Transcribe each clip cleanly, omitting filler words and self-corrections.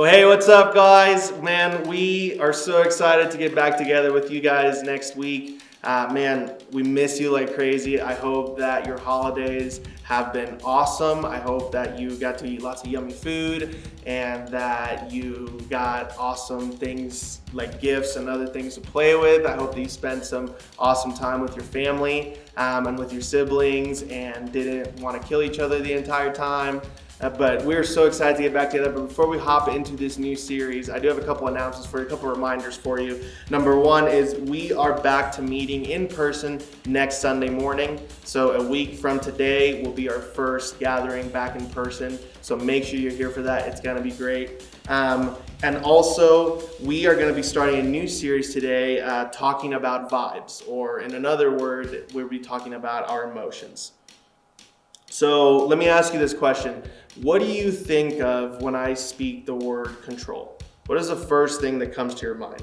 Well, hey, what's up, guys? Man, we are so excited to get back together with you guys next week. Man, we miss you like crazy. I hope that your holidays have been awesome. I hope that you got to eat lots of yummy food and that you got awesome things like gifts and other things to play with. I hope that you spent some awesome time with your family and with your siblings and didn't want to kill each other the entire time. But we're so excited to get back together. But before we hop into this new series, I do have a couple announcements for you, a couple reminders for you. Number one is we are back to meeting in person next Sunday morning. So a week from today will be our first gathering back in person. So make sure you're here for that. It's going to be great. And also, we are going to be starting a new series today talking about vibes, or in another word, we'll be talking about our emotions. So let me ask you this question. What do you think of when I speak the word control? What is the first thing that comes to your mind?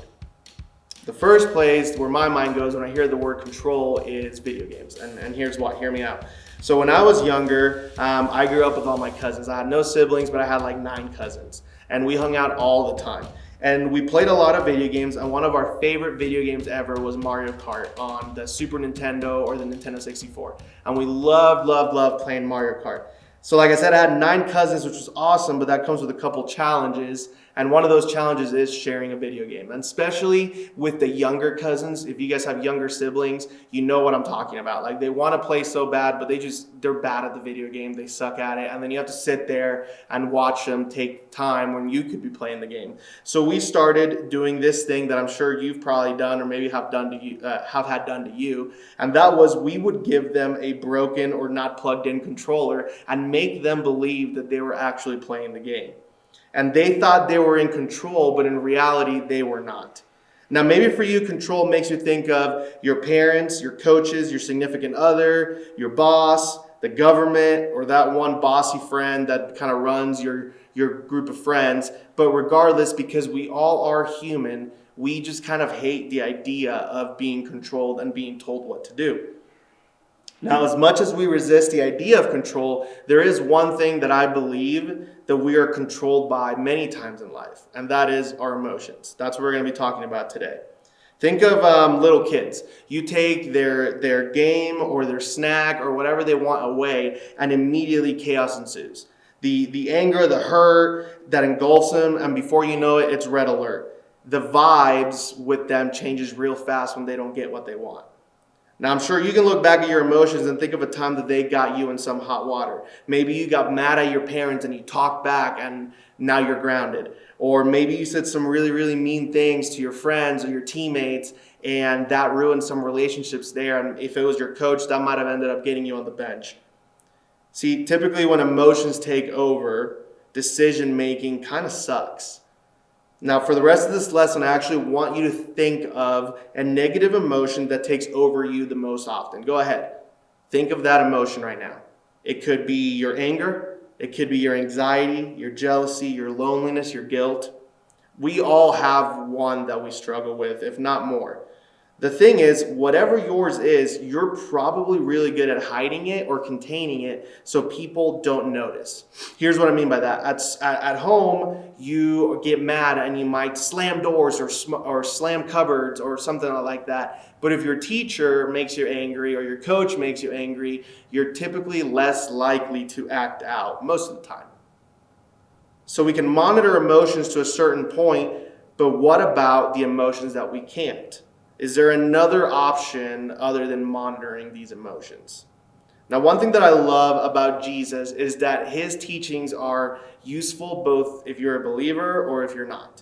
The first place where my mind goes when I hear the word control is video games. And here's why. Hear me out. So when I was younger, I grew up with all my cousins. I had no siblings, but I had like 9 cousins. And we hung out all the time. And we played a lot of video games, and one of our favorite video games ever was Mario Kart on the Super Nintendo or the Nintendo 64. And we loved playing Mario Kart. So like I said, I had 9 cousins, which was awesome, but that comes with a couple challenges. And one of those challenges is sharing a video game. And especially with the younger cousins, if you guys have younger siblings, you know what I'm talking about. Like they want to play so bad, but they're bad at the video game. They suck at it. And then you have to sit there and watch them take time when you could be playing the game. So we started doing this thing that I'm sure you've probably done or maybe have had done to you. And that was we would give them a broken or not plugged in controller and make them believe that they were actually playing the game. And they thought they were in control, but in reality, they were not. Now, maybe for you, control makes you think of your parents, your coaches, your significant other, your boss, the government, or that one bossy friend that kind of runs your group of friends. But regardless, because we all are human, we just kind of hate the idea of being controlled and being told what to do. Now, as much as we resist the idea of control, there is one thing that I believe that we are controlled by many times in life, and that is our emotions. That's what we're going to be talking about today. Think of little kids. You take their game or their snack or whatever they want away, and immediately chaos ensues. The anger, the hurt that engulfs them, and before you know it, it's red alert. The vibes with them changes real fast when they don't get what they want. Now, I'm sure you can look back at your emotions and think of a time that they got you in some hot water. Maybe you got mad at your parents and you talked back and now you're grounded. Or maybe you said some really mean things to your friends or your teammates and that ruined some relationships there. And if it was your coach, that might have ended up getting you on the bench. See, typically when emotions take over, decision making kind of sucks. Now, for the rest of this lesson, I actually want you to think of a negative emotion that takes over you the most often. Go ahead. Think of that emotion right now. It could be your anger. It could be your anxiety, your jealousy, your loneliness, your guilt. We all have one that we struggle with, if not more. The thing is, whatever yours is, you're probably really good at hiding it or containing it so people don't notice. Here's what I mean by that. At home, you get mad and you might slam doors or slam cupboards or something like that. But if your teacher makes you angry or your coach makes you angry, you're typically less likely to act out most of the time. So we can monitor emotions to a certain point, but what about the emotions that we can't? Is there another option other than monitoring these emotions? Now, one thing that I love about Jesus is that his teachings are useful both if you're a believer or if you're not.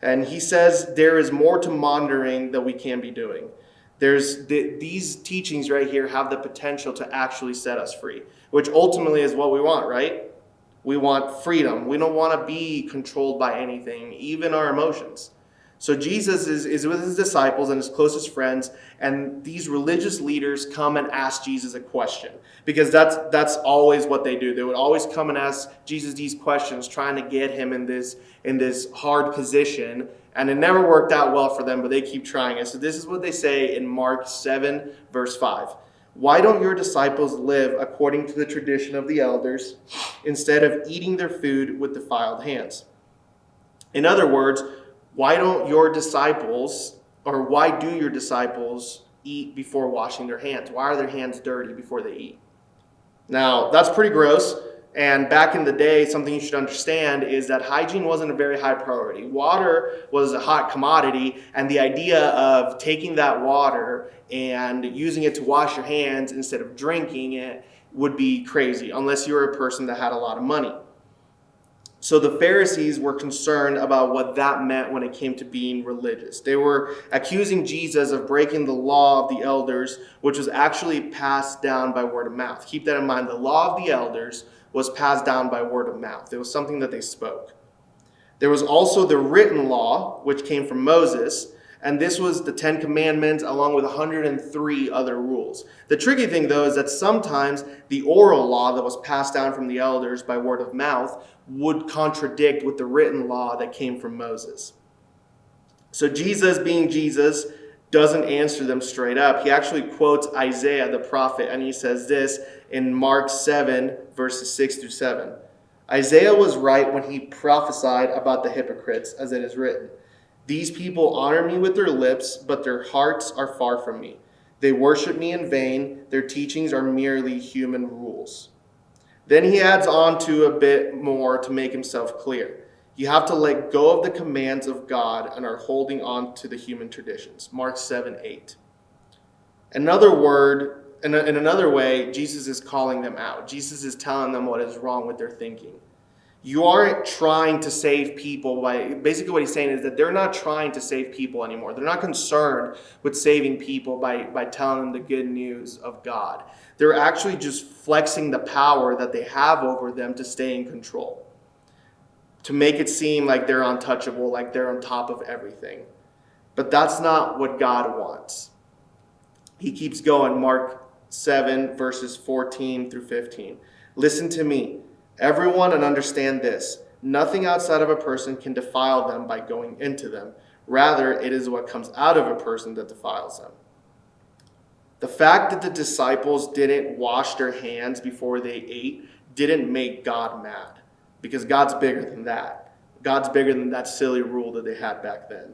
And he says there is more to monitoring that we can be doing. These teachings right here have the potential to actually set us free, which ultimately is what we want, right? We want freedom. We don't want to be controlled by anything, even our emotions. So Jesus is with his disciples and his closest friends, and these religious leaders come and ask Jesus a question, because that's always what they do. They would always come and ask Jesus these questions, trying to get him in this hard position, and it never worked out well for them, but they keep trying it. So this is what they say in Mark 7, verse 5. Why don't your disciples live according to the tradition of the elders instead of eating their food with defiled hands? In other words, why do your disciples eat before washing their hands? Why are their hands dirty before they eat? Now, that's pretty gross. And back in the day, something you should understand is that hygiene wasn't a very high priority. Water was a hot commodity, and the idea of taking that water and using it to wash your hands instead of drinking it would be crazy, unless you were a person that had a lot of money. So the Pharisees were concerned about what that meant when it came to being religious. They were accusing Jesus of breaking the law of the elders, which was actually passed down by word of mouth. Keep that in mind. The law of the elders was passed down by word of mouth. It was something that they spoke. There was also the written law, which came from Moses, and this was the 10 Commandments along with 103 other rules. The tricky thing, though, is that sometimes the oral law that was passed down from the elders by word of mouth would contradict with the written law that came from Moses. So Jesus, being Jesus, doesn't answer them straight up. He actually quotes Isaiah the prophet, and he says this in Mark 7, verses 6 through 7. Isaiah was right when he prophesied about the hypocrites, as it is written. These people honor me with their lips, but their hearts are far from me. They worship me in vain. Their teachings are merely human rules. Then he adds on to a bit more to make himself clear. You have to let go of the commands of God and are holding on to the human traditions. Mark 7:8. In another way, Jesus is calling them out. Jesus is telling them what is wrong with their thinking. You aren't trying to save people basically what he's saying is that they're not trying to save people anymore. They're not concerned with saving people by telling them the good news of God. They're actually just flexing the power that they have over them to stay in control, to make it seem like they're untouchable, like they're on top of everything. But that's not what God wants. He keeps going, Mark 7, verses 14 through 15. Listen to me, everyone, and understand this. Nothing outside of a person can defile them by going into them. Rather, it is what comes out of a person that defiles them. The fact that the disciples didn't wash their hands before they ate didn't make God mad, because God's bigger than that. God's bigger than that silly rule that they had back then.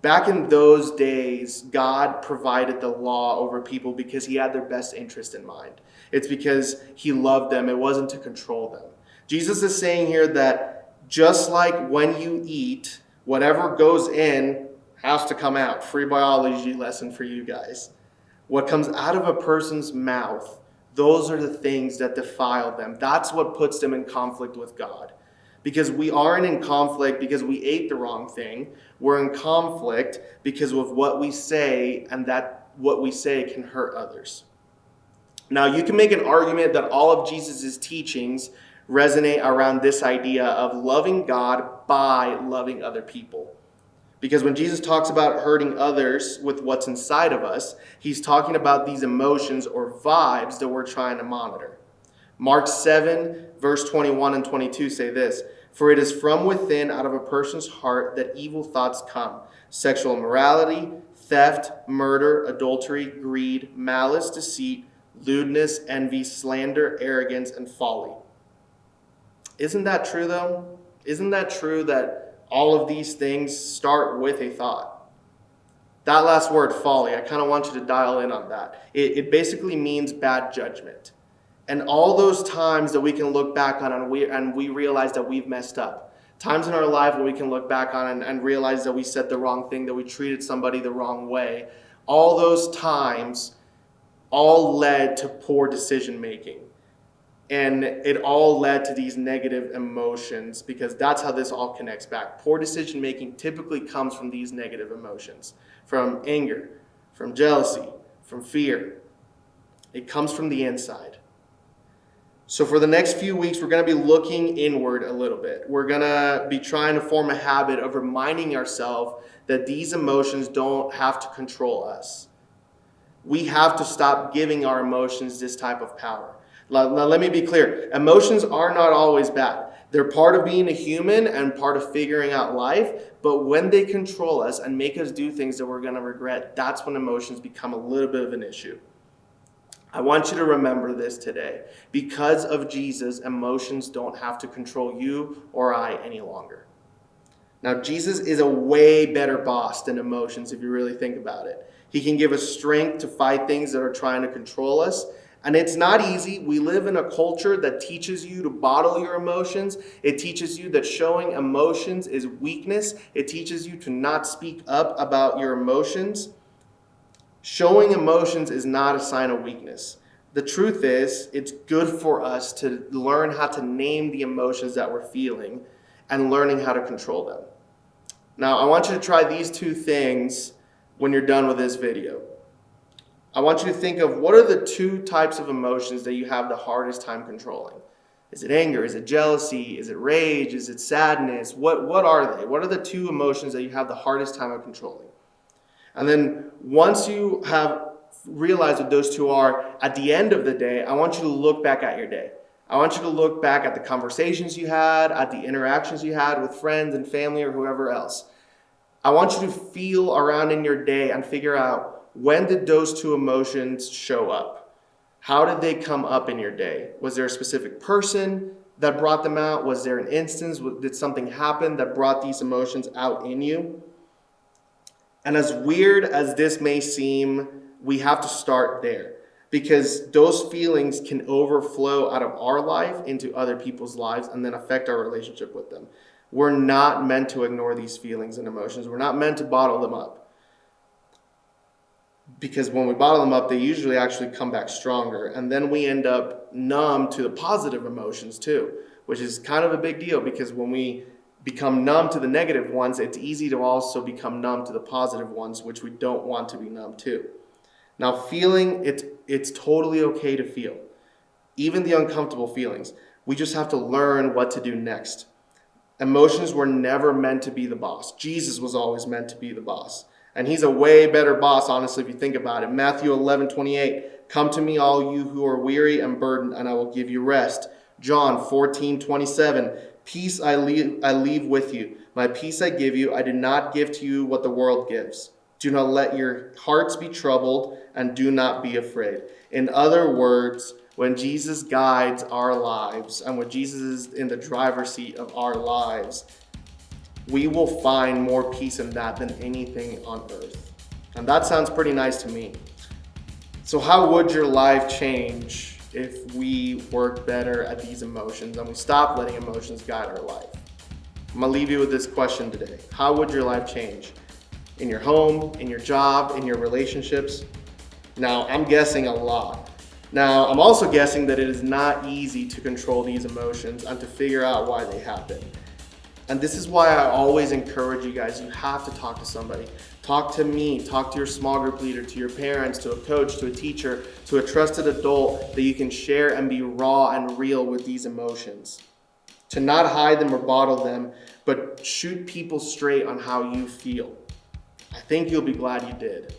Back in those days, God provided the law over people because he had their best interest in mind. It's because he loved them. It wasn't to control them. Jesus is saying here that just like when you eat, whatever goes in has to come out. Free biology lesson for you guys. What comes out of a person's mouth, those are the things that defile them. That's what puts them in conflict with God. Because we aren't in conflict because we ate the wrong thing. We're in conflict because of what we say, and that what we say can hurt others. Now, you can make an argument that all of Jesus' teachings resonate around this idea of loving God by loving other people. Because when Jesus talks about hurting others with what's inside of us, he's talking about these emotions or vibes that we're trying to monitor. Mark 7, verse 21 and 22 say this, "For it is from within, out of a person's heart, that evil thoughts come. Sexual immorality, theft, murder, adultery, greed, malice, deceit, lewdness, envy, slander, arrogance, and folly." Isn't that true, though? Isn't that true that all of these things start with a thought? That last word, folly, I kind of want you to dial in on that. It basically means bad judgment. And all those times that we can look back on and we realize that we've messed up. Times in our life where we can look back on and realize that we said the wrong thing, that we treated somebody the wrong way. All those times all led to poor decision making. And it all led to these negative emotions, because that's how this all connects back. Poor decision making typically comes from these negative emotions, from anger, from jealousy, from fear. It comes from the inside. So for the next few weeks, we're going to be looking inward a little bit. We're going to be trying to form a habit of reminding ourselves that these emotions don't have to control us. We have to stop giving our emotions this type of power. Now, let me be clear. Emotions are not always bad. They're part of being a human and part of figuring out life. But when they control us and make us do things that we're going to regret, that's when emotions become a little bit of an issue. I want you to remember this today. Because of Jesus, emotions don't have to control you or I any longer. Now, Jesus is a way better boss than emotions if you really think about it. He can give us strength to fight things that are trying to control us. And it's not easy. We live in a culture that teaches you to bottle your emotions. It teaches you that showing emotions is weakness. It teaches you to not speak up about your emotions. Showing emotions is not a sign of weakness. The truth is, it's good for us to learn how to name the emotions that we're feeling and learning how to control them. Now, I want you to try these two things when you're done with this video. I want you to think of what are the two types of emotions that you have the hardest time controlling. Is it anger? Is it jealousy? Is it rage? Is it sadness? What are they? What are the two emotions that you have the hardest time of controlling? And then once you have realized what those two are, at the end of the day, I want you to look back at your day. I want you to look back at the conversations you had, at the interactions you had with friends and family or whoever else. I want you to feel around in your day and figure out, when did those two emotions show up? How did they come up in your day? Was there a specific person that brought them out? Was there an instance? Did something happen that brought these emotions out in you? And as weird as this may seem, we have to start there, because those feelings can overflow out of our life into other people's lives and then affect our relationship with them. We're not meant to ignore these feelings and emotions. We're not meant to bottle them up. Because when we bottle them up, they usually actually come back stronger. And then we end up numb to the positive emotions too, which is kind of a big deal, because when we become numb to the negative ones, it's easy to also become numb to the positive ones, which we don't want to be numb to. Now, feeling, it's totally okay to feel, even the uncomfortable feelings. We just have to learn what to do next. Emotions were never meant to be the boss. Jesus was always meant to be the boss. And he's a way better boss, honestly, if you think about it. Matthew 11:28, come to me, all you who are weary and burdened, and I will give you rest. John 14:27, peace I leave with you. My peace I give you. I do not give to you what the world gives. Do not let your hearts be troubled, and do not be afraid. In other words, when Jesus guides our lives, and when Jesus is in the driver's seat of our lives, we will find more peace in that than anything on earth. And that sounds pretty nice to me. So how would your life change if we worked better at these emotions and we stopped letting emotions guide our life? I'm gonna leave you with this question today. How would your life change? In your home, in your job, in your relationships? Now, I'm guessing a lot. Now, I'm also guessing that it is not easy to control these emotions and to figure out why they happen. And this is why I always encourage you guys, you have to talk to somebody. Talk to me, talk to your small group leader, to your parents, to a coach, to a teacher, to a trusted adult that you can share and be raw and real with these emotions. To not hide them or bottle them, but shoot people straight on how you feel. I think you'll be glad you did.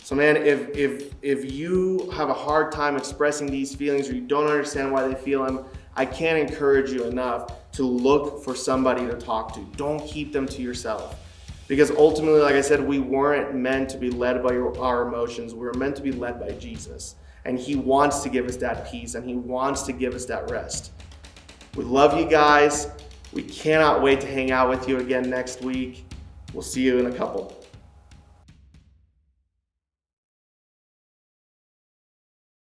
So man, if you have a hard time expressing these feelings or you don't understand why they feel them, I can't encourage you enough to look for somebody to talk to. Don't keep them to yourself. Because ultimately, like I said, we weren't meant to be led by our emotions. We were meant to be led by Jesus. And he wants to give us that peace, and he wants to give us that rest. We love you guys. We cannot wait to hang out with you again next week. We'll see you in a couple.